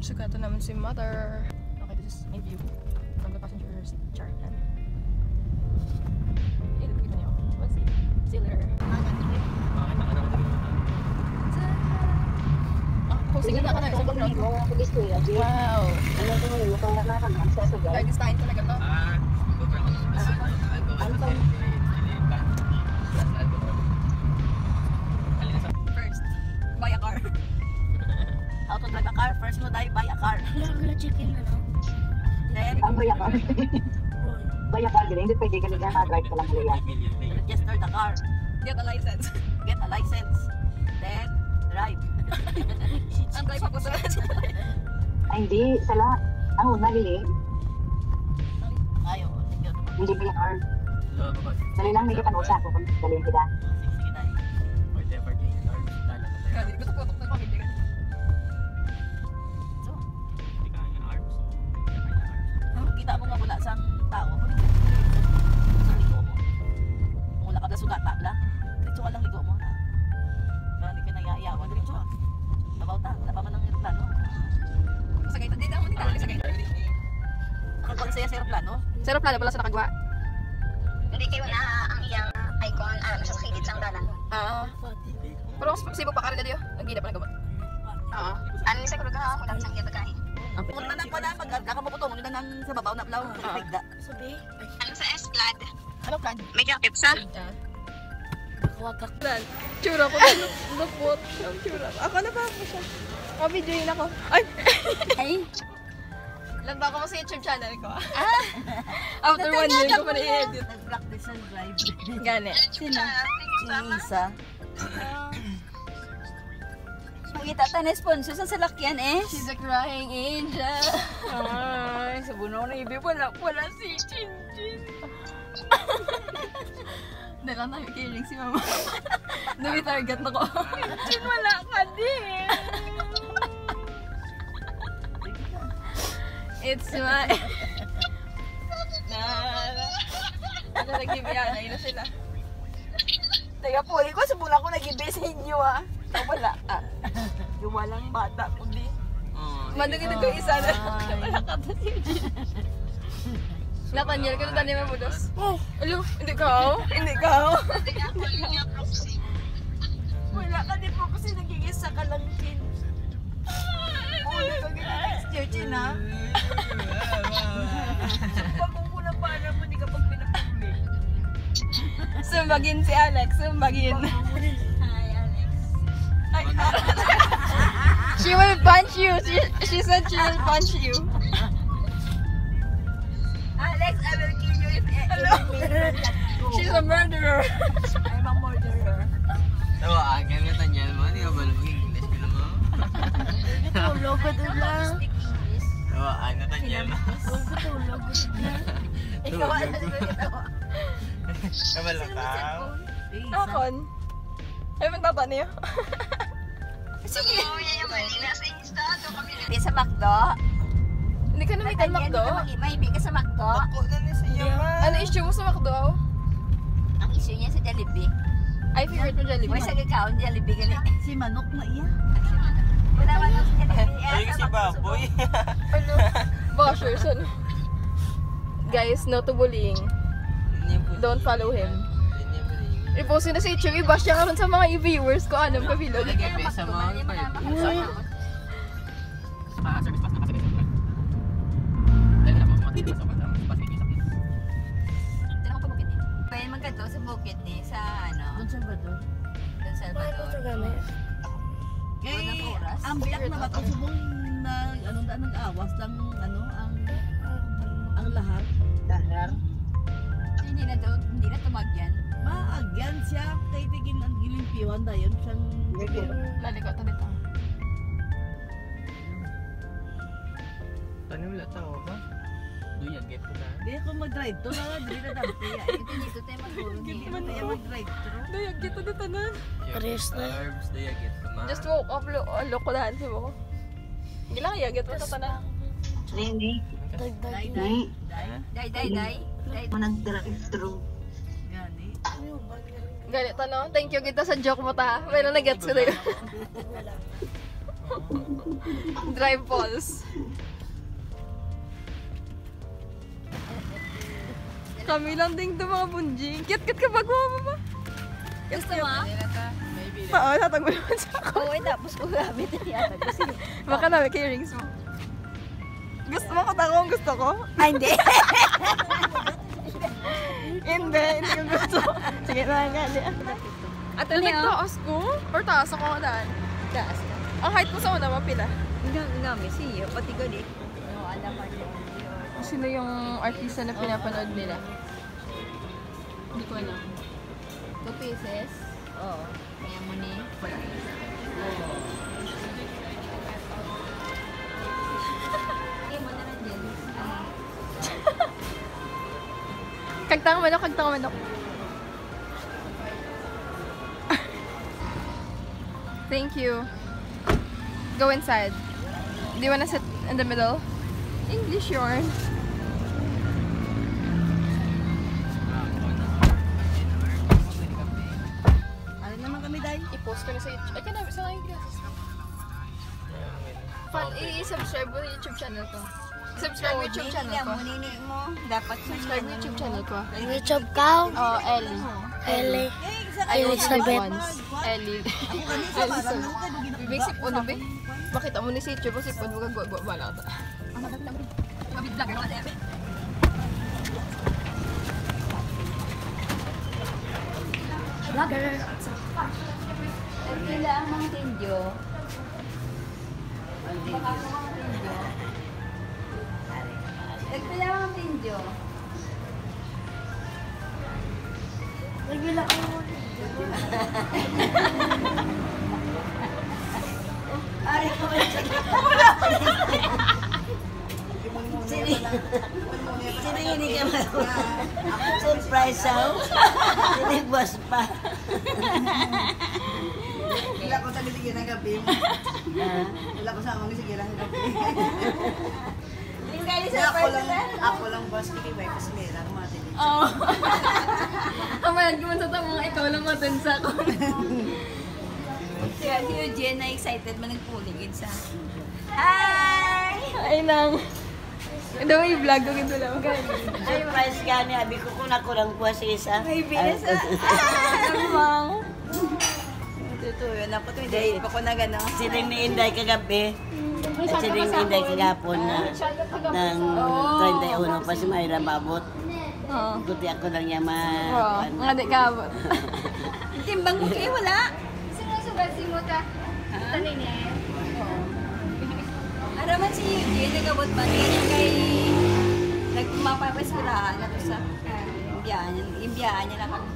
Sugato naman si mother. Okay, this is my view from the passenger seat chart. Look at niyo. What's it? Sailor. Posing na ka na sa background. Wow. Nag-design talaga to. First, buy a car. How to drive a car? First mo tayo buy a car. Chicken na no? Then, ang buy a car. Buy a car, hindi pwede ka nila na-drive ka lang nila. register the car. Get a license. Get a license. Then, drive. Ang drive ako sa Ay, hindi. Sala. Ang una, Liling. Ayaw. Hindi buy a car. Dali lang, may kapanusa ko kung dalhin kita. Sige na eh. Gusto ko ito pa hindi ka. So, kita mo nga mula sa tao. Sa ligo mo. Kung wala ka na sugat, tabla. Diretso ka lang ligo mo. Hindi ka naiyawan. Diretso ka. Labaw man ng aeroplano. Masagay ito. Hindi talaga masagay ito. Nakagonsaya sa aeroplano. Sa aeroplano pala sa nakagwa. Hindi kayo na ang iyang icon, sa kilid sang dalan. Pero sibo pa ka rin dito. Nagina pa na gamot. Ano ni sa kuruga kung lang sang iya bagay. Muna na pala, pag kakamuputo, muna na sa babaw na plaw. Sabi? Ano sa S-Blood? Ano plan? May jacket sa? Wakak. Tsura ko na lupot. Ang tsura. Ako na pa ako siya. Video-in ako. Ay! Lamba ko sa YouTube channel ko. After 1 year ko pa na-edit. Nag-practice and drive. Gani. Sino? Si Isa. Makita ta na sponsor sa salakyan She's a crying angel. Ay, sa bunaw na ibi wala si Chin-Chin. Dalang tayo kiling si mama. Nami-target na ko. Chin, wala ka din. It's my... Ano nag-ibiyana? Ina sila. Teka po, ikaw sa bulan ko nag-ibi sa inyo wala. Yung walang bata ko di. Madugin ko isa na. Wala ka to si Eugene. Nakanyel ka na tanim mo dos. Alo, hindi ka. Wala ka din po kasi nagigisa ka lang, Chin. Ulit ka gina-next Chin, ha? Pagkukulang pa alam mo, hindi ka pag pinapagli. Sumbagin si Alex, sumbagin. Hi, Alex. Ay, she will punch you. She said she will punch you. Alex, I will kill you if She's a murderer. I'm a murderer. So, gamitan niya mo, hindi ka ba English ka naman? Tulog ko doon lang. So, gamitan niya mo. Tulog ko doon lang. Ikaw ang nagkakatawa. Kabalakaw. Akon. Ay, magtata niyo. Sige. Yan yung kanina sa Insta. Hindi sa McDo. Hindi ka namitan McDo? May ibig ka sa McDo. Ako na niya sa iyo, man. Ano issue mo sa McDo? Ang issue niya sa Jollibee. Ay, favorite mo Jollibee. May sa gikaon Jollibee gali. Si Manok na iya. Wala Manok sa Jollibee. Ay, si Baboy. Ano? Bashers, ano? Guys, no to bullying. Don't follow him. I-post na sa YouTube, i-bash niya karon sa mga viewers ko, anong kabilog. Lagi sa mga service pass na kasi. Dahil na po matibig sa pagkakas pasibig sa place. Diyan ako pa bukid ni. Pwede magkanto sa bukid ni sa ano? Don Salvador. Don Salvador. Kay ang biyak na bato subong na anong daan nag-awas lang ang lahar. Dahar. Hindi na tumagyan. Maagyan siya kay tigin ang gilimpiwan dayon siyang Laliko, ito dito. Ano wala tao ba? Duyan, get ko na. Di ako mag-drive to na dili na dante. Dito tayo mag-drive. Dito tayo mag-drive to. Dayag dito dito na. Carbs, daya get ko ma. Just woke up, loko lahat si mo. Hindi lang yagit mo sa tanan. Hindi. Day. Manag-drive-thru. Gani. Ganito no? Thank you kita sa joke mo ta. Pero na-gets ko na yun. Drive balls. Kami lang din ito mga bunjing. Kit-kit ka bago mo ba? Gusto mo? Oo, tatag mo naman sa ako. Oo, tapos ko gamit yata. Baka namin kay rings mo. Gusto mo kung ako ang gusto ko? Ay, hindi. Hindi ko gusto. Sige na nga. At taas ko? Or taas ako nga daan? Taas ka. Ang height mo sa una mo, pila? Nami, siya. Pati ko di. Oo, alam mo. Sino yung artista na pinapanood nila? Hindi ko alam. 2 pieces. Oo. Kaya mo ni. Hindi mo na rin din. Kagtang manok. Thank you. Go inside. Do you wanna sit in the middle? English yarn. Ano naman kami dahil? I-post ko na sa YouTube. Ay, kanami sa aking glasses. I-subscribe mo yung YouTube channel ko. Subscribe mo yung YouTube channel ko. Nini mo. Dapat Subscribe mo yung YouTube channel ko. YouTube ka? Oh, Ellie. Ellie. Elizabeth. Elizabeth. Ellie. Bibig sipon na ba? Makita mo ni si YouTube, sipon mo kagwa-gwa ba na ito. Vlogger. Nagpila ang mga tindyo. Nagpila ang mga tindyo. Nagbila ko mo. Ari ko ba Sino hindi ka surprise how? Sinigwas pa. Wala ko sa gisigil ng gabi. Wala ko sa mga gisigil ng gabi. Ako lang boss, kikibay kasi meron mga tinig. Oo. Kamayad ko man sa mga ikaw lang matunsa ko. Si Eugene na excited man nagpuligid sa. Hi! Ay nang. Ito may vlog ko ito lang. Surprise gani, abi ko kung ako lang po si isa. May bilis Namang. Tutuyo na po ito. Hindi pa ko na gano'n. Siling ni Inday kagabi. At siling ni Inday kagapon na ng 31 pa si Mayra mabot. Oo. Kuti ako lang niya Oo. Mga di kabot. Timbang mo kayo, wala. Sinusugat si Muta. Tanin eh. Ano man si Eugene, nagabot ba niya kay nagmapapasirahan na to sa imbiyahan niya lang kami.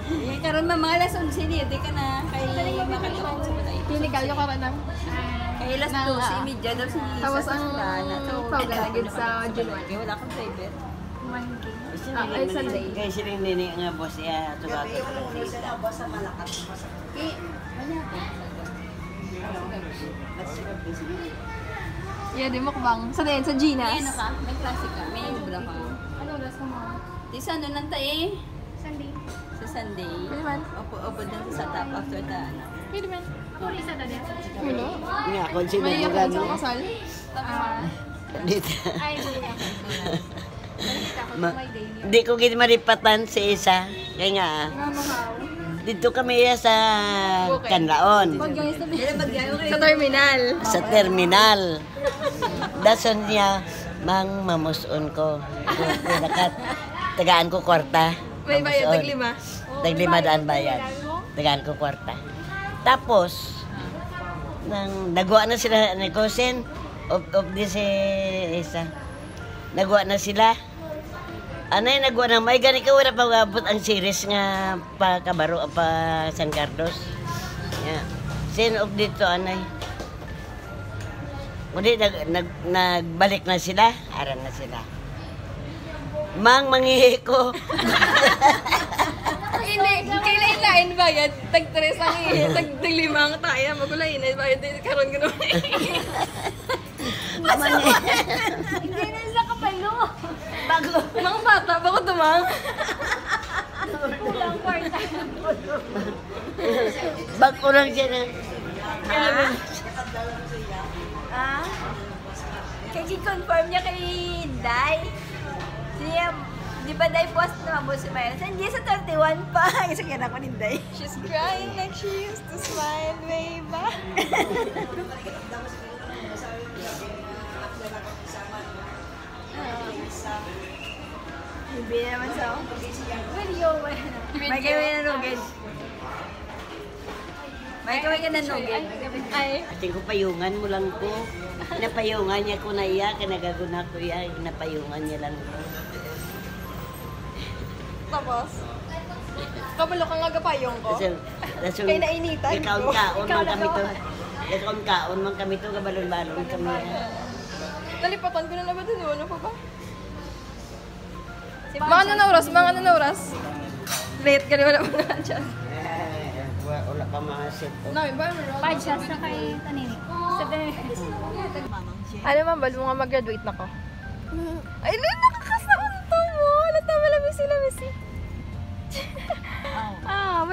Eh, karon ba mga lason sini, di ka na kay makatapos sa balay. Clinical yung karanang. Kay last 12 media daw si Tapos ang pag-alagid sa July. Kaya wala akong private. Ay, Sunday. Kaya siling nini nga boss iya tugato. Gabi yung muna sila boss sa malakas. Yeah, di mo kubang. Sa din, sa Gina's. May ano ka? May klase ka? May ubra ka? Ano oras ka mo? Di sa ano lang tayo Sunday. Sa Sunday. Pwede man. Opo din sa top after the ano. Pwede man. Puri sa dali. Ulo. Nga kon sino May mo yakal sa gani. kasal. Dito. Ay, puri ako. Nakita ko Ma- may day niya. Di ko gid maripatan si isa. Kaya nga Nga mahaw. dito kami sa Kanlaon. Pag guys, sabi. Dili magyayo kayo. Sa terminal. Sa terminal. Dason niya mang mamuson ko. Dakat tagaan ko kwarta. May bayad, Mamuson. taglima. Taglima daan bayad. Tagaan ko kwarta. Tapos nang nagawa na sila ni Cousin of this isa. Nagawa na sila. Anay nagawa na may gani ka wala pa abot ang series nga pa Kabaro pa San Carlos. Yeah. Sin of dito anay. Muli nagbalik na sila, aran na sila. Mang mangihi ko. Hindi, kailan lain bayad? Tag-tres ang iya, tag-lima ang taya. Magulayin na bayad din karon gano'n. Hindi na sa kapalo. Bago. Mga bata, bako tumang. Kulang kwarta. Bago lang siya na. Ah? Kaya confirm niya kay Day. Siya, di ba Day post naman po si Mayra? Hindi sa 31 pa. Isa kaya na ko ni Day. She's crying like she used to smile way back. Hindi naman sa video. May kami nanugid. May kami ka nanugid. Ay, Ating ko payungan mo lang ko. Napayungan niya ko na iya, kinagaguna ko iya, napayungan niya lang ko. tapos. Kabalo ka nga gapayong ko. Kasi, Kaya nainitan ko. Ikaw-kaon Ikaw man kami to. nagawa. Ikaw-kaon man kami to, kabalon-balon kami. Nalipatan ko na naman din. Ano pa ba? Mga oras? Late ka rin, wala pa na dyan. Wala pa mga set. Namin ba? Meron? 5 shots na kay Tanini. Ano man, bal mo nga mag-graduate na ko. Ay, nakakasaunto mo! Natama lang misi.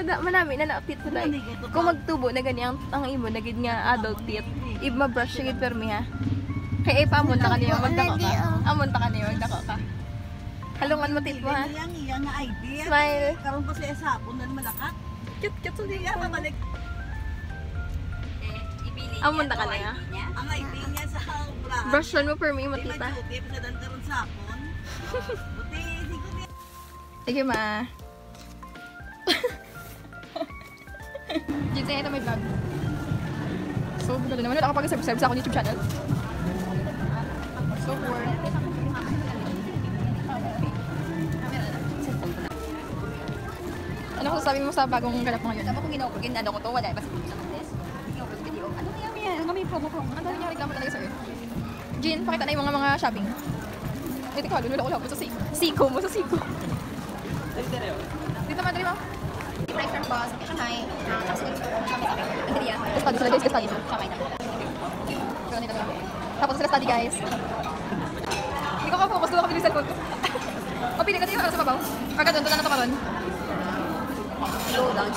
Manami na na-update ko dahil. Kung magtubo na ganyan, ang imo, nagid nga adult teeth. Iba brush siya permi ha. Kaya ipamunta ka niyo, magdako ka. Amunta ka niyo, magdako ka. Halungan mo teeth mo ha. Yang nga idea. Smile. Karon pa siya sa hapon na malakat. Cute sa Hindi nga mabalik. Amunta ka niya. Ang idea niya sa brahan. Brushan mo permi mo Di tita. majuti, sa dan karon sa hapon. Buti, siguro niya. Sige ma. Jinsan, ito may vlog. So, ganda naman. Nakapag-subscribe sa akong YouTube channel. So, ano ko sasabi mo sa bagong ganap mo ngayon? Tapos kung ginawa ko, ginano ko to, wala ba sa contest? Ikaw ko sa video. Ano kaya yan? Ang kami promo. Ang dami niya reklamo talaga sa'yo. Jin, pakita na yung mga shopping. Ito ka, lula ko sa Siko mo sa Siko. Dito man, dali mo. Price from boss, Shanghai, Andrea. Study sila guys, study. Shanghai na. Tapos sila study guys. Hindi ko ka-focus, doon ako din yung cellphone ko. Mapili ka tayo sa babaw. Or ka doon, doon na ito ka doon. Low down.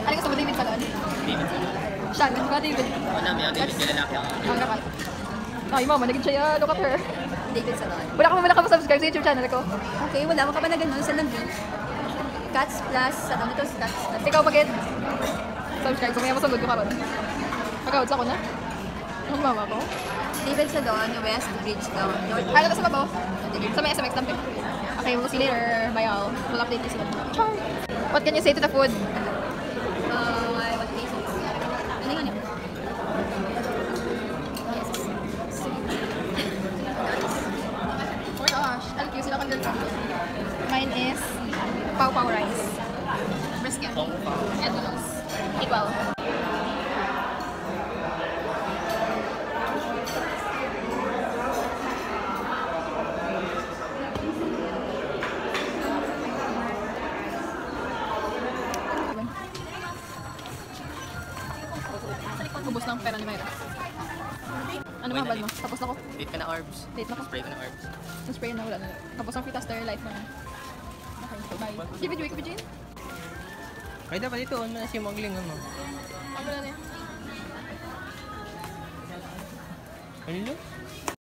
Ano gusto mo, David Salon? David Salon. Siya, gusto ka David. Ako namin, yung David yung lalaki ako. Ang kapal. Ay, mama, naging siya. Look at her. David Salon. Wala ka subscribe sa YouTube channel ko. Okay, wala mo ka ba na ganun sa nandun? Cats plus, sa ano to, Cats plus. Ikaw, bakit? Subscribe ko, kaya masugod ko karon. Pagkawad sa ako na? Ang mama ko. David Salon, West Bridge daw. North. Ano to sa babaw? Sa may SMX lang. Okay, we'll see you later. Bye all. We'll update you soon. Ciao! What can you say to the food? What place is it? Ano yun yun? Yes. Oh my gosh, LQ sila kang dalawa. Mine is Pau Pau rice. Brisket. And noodles. Equal. Ubus na ang pera ni Mayra. Ano mga bal mo? Tapos na ko. Late ka na orbs. Late na ko. Spray ko na orbs. Na-spray na, wala na. Tapos ang free sterilite na. Okay, bye. Sige, video ko, Jane. Kaya dapat ito, ano na si Mogling, ano? Ano na niya? Ano?